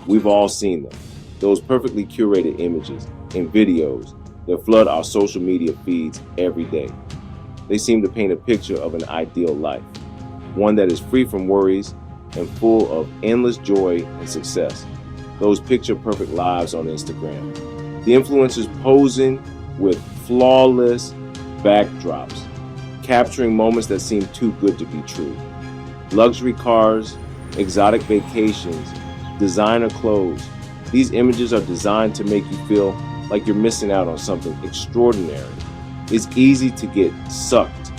We've all seen them, those perfectly curated images and videos that flood our social media feeds every day. They seem to paint a picture of an ideal life, one that is free from worries and full of endless joy and success. Those picture-perfect lives on Instagram. The influencers posing with flawless backdrops, capturing moments that seem too good to be true. Luxury cars, exotic vacations, designer clothes. These images are designed to make you feel like you're missing out on something extraordinary. It's easy to get sucked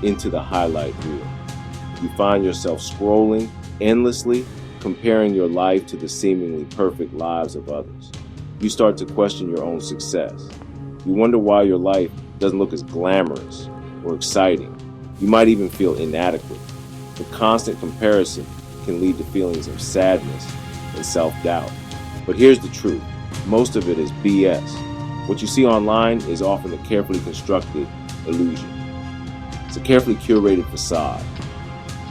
into the highlight reel. You find yourself scrolling endlessly, comparing your life to the seemingly perfect lives of others. You start to question your own success. You wonder why your life doesn't look as glamorous or exciting. You might even feel inadequate. The constant comparison can lead to feelings of sadness and self-doubt. But here's the truth. Most of it is BS. What you see online is often a carefully constructed illusion. It's a carefully curated facade.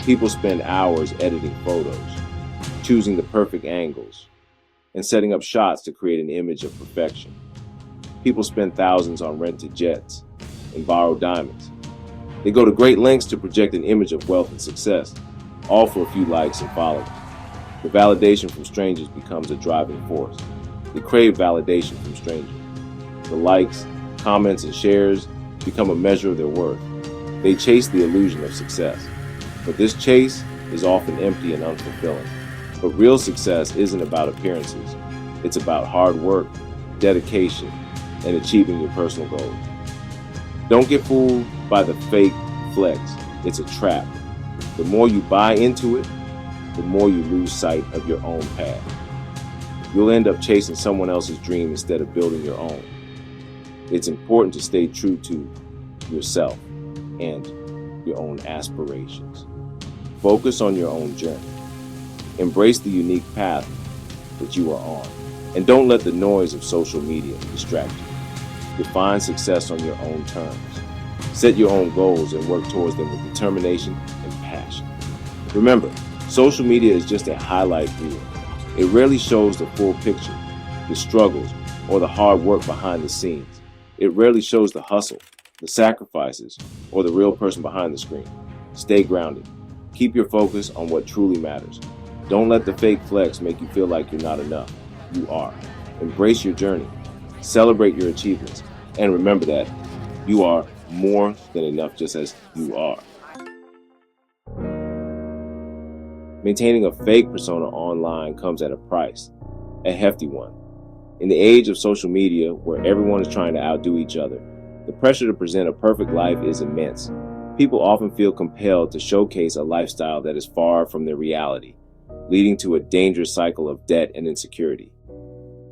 People spend hours editing photos, choosing the perfect angles, and setting up shots to create an image of perfection. People spend thousands on rented jets and borrowed diamonds. They go to great lengths to project an image of wealth and success, all for a few likes and followers. The validation from strangers becomes a driving force. They crave validation from strangers. The likes, comments, and shares become a measure of their worth. They chase the illusion of success. But this chase is often empty and unfulfilling. But real success isn't about appearances. It's about hard work, dedication, and achieving your personal goals. Don't get fooled by the fake flex. It's a trap. The more you buy into it, the more you lose sight of your own path. You'll end up chasing someone else's dream instead of building your own. It's important to stay true to yourself and your own aspirations. Focus on your own journey. Embrace the unique path that you are on. And don't let the noise of social media distract you. Define success on your own terms. Set your own goals and work towards them with determination and passion. Remember, social media is just a highlight reel. It rarely shows the full picture, the struggles, or the hard work behind the scenes. It rarely shows the hustle, the sacrifices, or the real person behind the screen. Stay grounded. Keep your focus on what truly matters. Don't let the fake flex make you feel like you're not enough. You are. Embrace your journey. Celebrate your achievements. And remember that you are more than enough just as you are. Maintaining a fake persona online comes at a price, a hefty one. In the age of social media, where everyone is trying to outdo each other, the pressure to present a perfect life is immense. People often feel compelled to showcase a lifestyle that is far from their reality, leading to a dangerous cycle of debt and insecurity.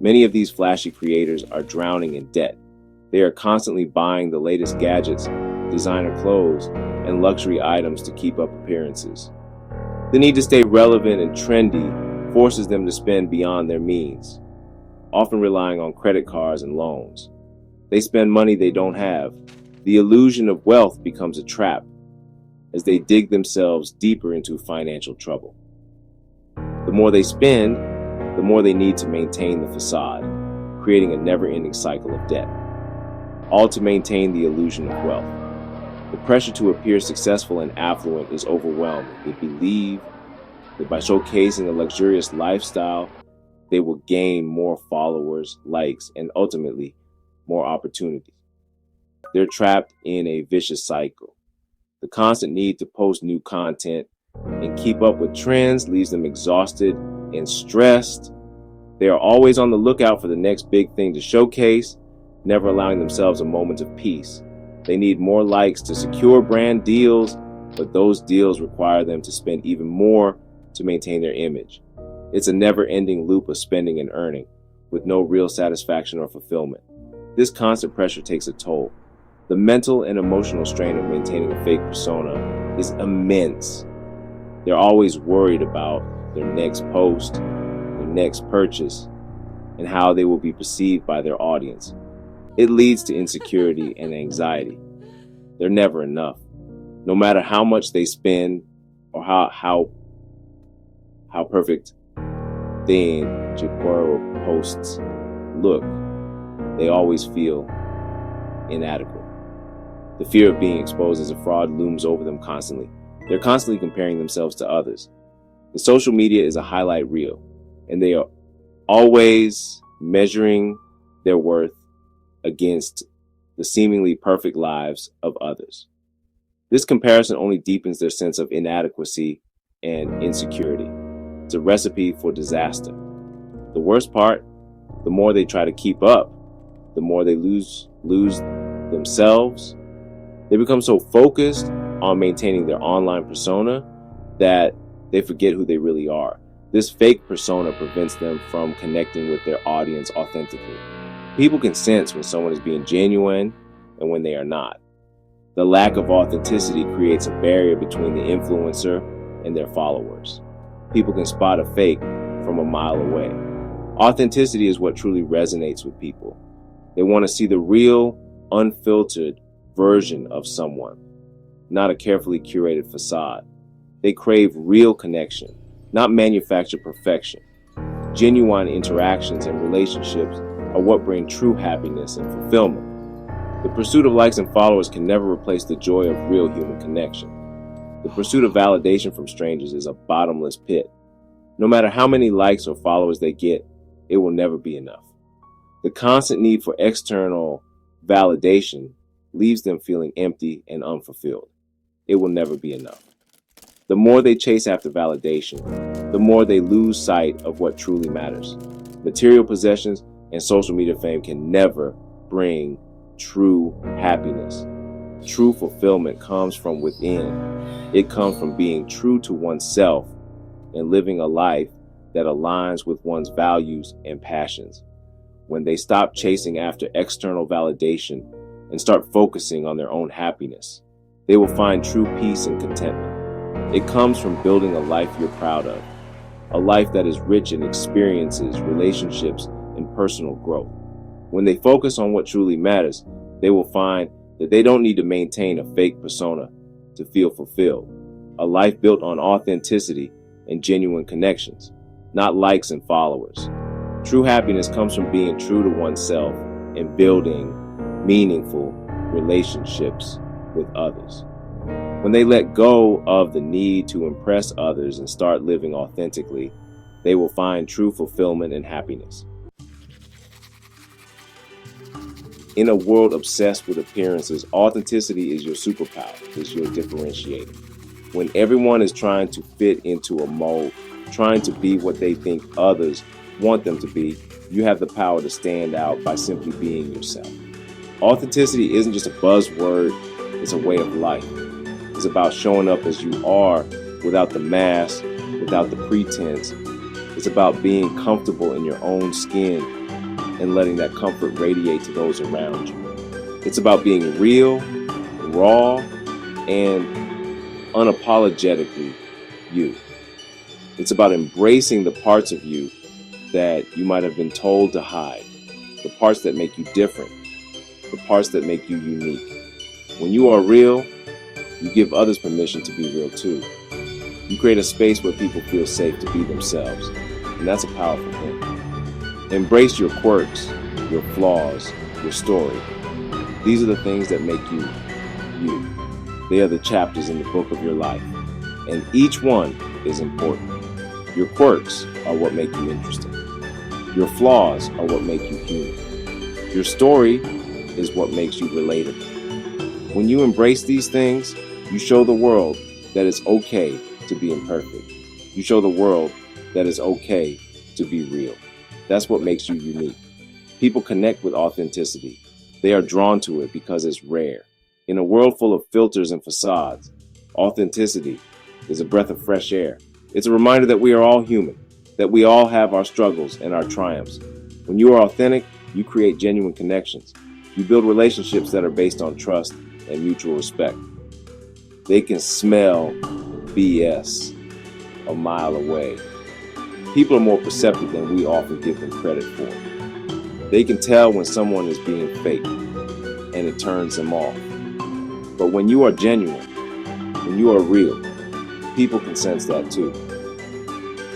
Many of these flashy creators are drowning in debt. They are constantly buying the latest gadgets, designer clothes, and luxury items to keep up appearances. The need to stay relevant and trendy forces them to spend beyond their means, often relying on credit cards and loans. They spend money they don't have. The illusion of wealth becomes a trap as they dig themselves deeper into financial trouble. The more they spend, the more they need to maintain the facade, creating a never-ending cycle of debt, all to maintain the illusion of wealth. The pressure to appear successful and affluent is overwhelming. They believe that by showcasing a luxurious lifestyle, they will gain more followers, likes, and ultimately more opportunities. They're trapped in a vicious cycle. The constant need to post new content and keep up with trends leaves them exhausted and stressed. They are always on the lookout for the next big thing to showcase, never allowing themselves a moment of peace. They need more likes to secure brand deals, but those deals require them to spend even more to maintain their image. It's a never-ending loop of spending and earning, with no real satisfaction or fulfillment. This constant pressure takes a toll. The mental and emotional strain of maintaining a fake persona is immense. They're always worried about their next post, their next purchase, and how they will be perceived by their audience. It leads to insecurity and anxiety. They're never enough. No matter how much they spend or how perfect Then Jabbar posts, "Look, they always feel inadequate." The fear of being exposed as a fraud looms over them constantly. They're constantly comparing themselves to others. The social media is a highlight reel, and they are always measuring their worth against the seemingly perfect lives of others. This comparison only deepens their sense of inadequacy and insecurity. It's a recipe for disaster. The worst part, the more they try to keep up, the more they lose themselves. They become so focused on maintaining their online persona that they forget who they really are. This fake persona prevents them from connecting with their audience authentically. People can sense when someone is being genuine and when they are not. The lack of authenticity creates a barrier between the influencer and their followers. People can spot a fake from a mile away. Authenticity is what truly resonates with people. They want to see the real, unfiltered version of someone, not a carefully curated facade. They crave real connection, not manufactured perfection. Genuine interactions and relationships are what bring true happiness and fulfillment. The pursuit of likes and followers can never replace the joy of real human connection. The pursuit of validation from strangers is a bottomless pit. No matter how many likes or followers they get, it will never be enough. The constant need for external validation leaves them feeling empty and unfulfilled. It will never be enough. The more they chase after validation, the more they lose sight of what truly matters. Material possessions and social media fame can never bring true happiness. True fulfillment comes from within. It comes from being true to oneself and living a life that aligns with one's values and passions. When they stop chasing after external validation and start focusing on their own happiness, they will find true peace and contentment. It comes from building a life you're proud of, a life that is rich in experiences, relationships, and personal growth. When they focus on what truly matters, they will find that they don't need to maintain a fake persona to feel fulfilled. A life built on authenticity and genuine connections, not likes and followers. True happiness comes from being true to oneself and building meaningful relationships with others. When they let go of the need to impress others and start living authentically, they will find true fulfillment and happiness. In a world obsessed with appearances, authenticity is your superpower, is your differentiator. When everyone is trying to fit into a mold, trying to be what they think others want them to be, you have the power to stand out by simply being yourself. Authenticity isn't just a buzzword, it's a way of life. It's about showing up as you are without the mask, without the pretense. It's about being comfortable in your own skin and letting that comfort radiate to those around you. It's about being real, raw, and unapologetically you. It's about embracing the parts of you that you might have been told to hide, the parts that make you different, the parts that make you unique. When you are real, you give others permission to be real too. You create a space where people feel safe to be themselves, and that's a powerful thing. Embrace your quirks, your flaws, your story. These are the things that make you, you. They are the chapters in the book of your life, and each one is important. Your quirks are what make you interesting. Your flaws are what make you human. Your story is what makes you relatable. When you embrace these things, you show the world that it's okay to be imperfect. You show the world that it's okay to be real. That's what makes you unique. People connect with authenticity. They are drawn to it because it's rare. In a world full of filters and facades, authenticity is a breath of fresh air. It's a reminder that we are all human, that we all have our struggles and our triumphs. When you are authentic, you create genuine connections. You build relationships that are based on trust and mutual respect. They can smell BS a mile away. People are more perceptive than we often give them credit for. They can tell when someone is being fake, and it turns them off. But when you are genuine, when you are real, people can sense that too.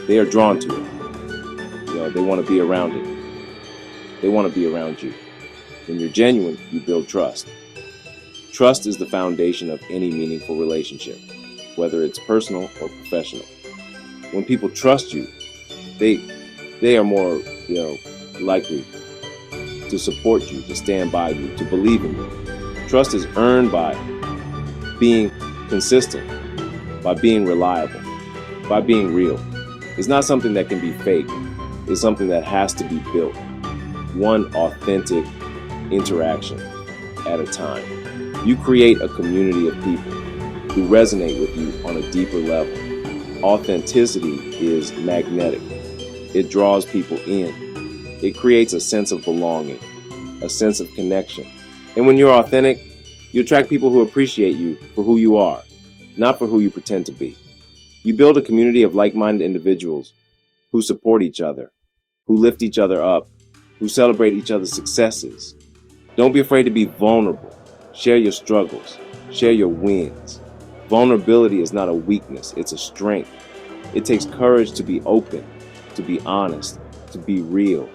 They are drawn to it. they want to be around it. They want to be around you. When you're genuine, you build trust. Trust is the foundation of any meaningful relationship, whether it's personal or professional. When people trust you, they are more, likely to support you, to stand by you, to believe in you. Trust is earned by being consistent, by being reliable, by being real. It's not something that can be faked. It's something that has to be built, one authentic interaction at a time. You create a community of people who resonate with you on a deeper level. Authenticity is magnetic. It draws people in. It creates a sense of belonging, a sense of connection. And when you're authentic, you attract people who appreciate you for who you are, not for who you pretend to be. You build a community of like-minded individuals who support each other, who lift each other up, who celebrate each other's successes. Don't be afraid to be vulnerable. Share your struggles. Share your wins. Vulnerability is not a weakness, it's a strength. It takes courage to be open, to be honest, to be real.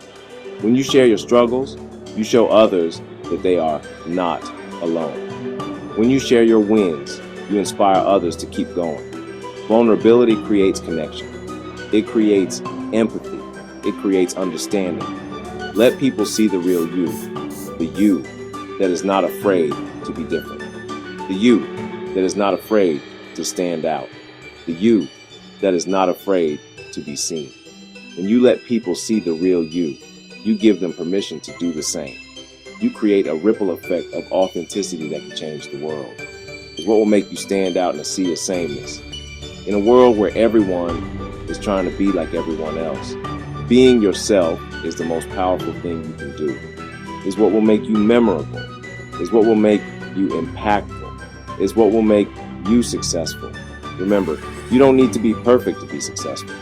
When you share your struggles, you show others that they are not alone. When you share your wins, you inspire others to keep going. Vulnerability creates connection. It creates empathy. It creates understanding. Let people see the real you, the you that is not afraid to be different, the you that is not afraid to stand out, the you that is not afraid to be seen. When you let people see the real you, you give them permission to do the same. You create a ripple effect of authenticity that can change the world. It's what will make you stand out in a sea of sameness. In a world where everyone is trying to be like everyone else, being yourself is the most powerful thing you can do. It's what will make you memorable. It's what will make you impactful. It's what will make you successful. Remember, you don't need to be perfect to be successful.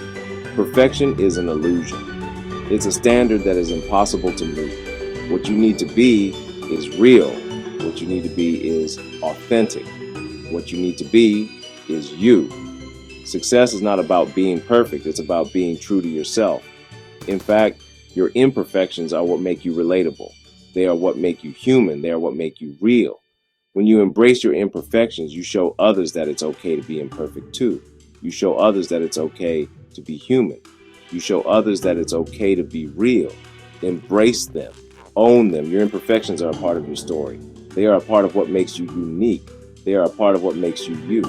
Perfection is an illusion. It's a standard that is impossible to meet. What you need to be is real. What you need to be is authentic. What you need to be is you. Success is not about being perfect. It's about being true to yourself. In fact, your imperfections are what make you relatable. They are what make you human. They are what make you real. When you embrace your imperfections, you show others that it's okay to be imperfect too. You show others that it's okay to be human. You show others that it's okay to be real. Embrace them. Own them. Your imperfections are a part of your story. They are a part of what makes you unique. They are a part of what makes you you.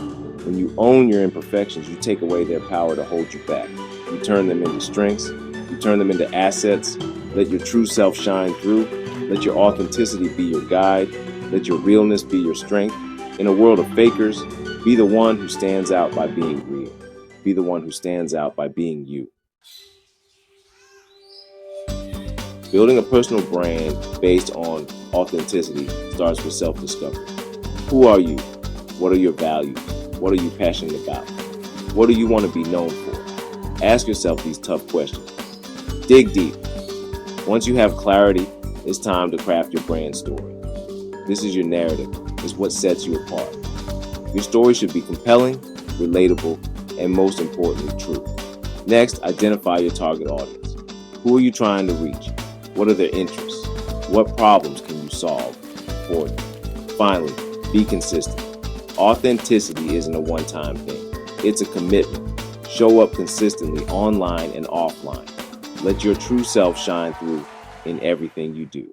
When you own your imperfections, you take away their power to hold you back. You turn them into strengths. You turn them into assets. Let your true self shine through. Let your authenticity be your guide. Let your realness be your strength. In a world of fakers, be the one who stands out by being real. Be the one who stands out by being you. Building a personal brand based on authenticity starts with self-discovery. Who are you? What are your values? What are you passionate about? What do you want to be known for? Ask yourself these tough questions. Dig deep. Once you have clarity, it's time to craft your brand story. This is your narrative. It's what sets you apart. Your story should be compelling, relatable, and most importantly, true. Next, identify your target audience. Who are you trying to reach? What are their interests? What problems can you solve for them? Finally, be consistent. Authenticity isn't a one-time thing. It's a commitment. Show up consistently online and offline. Let your true self shine through in everything you do.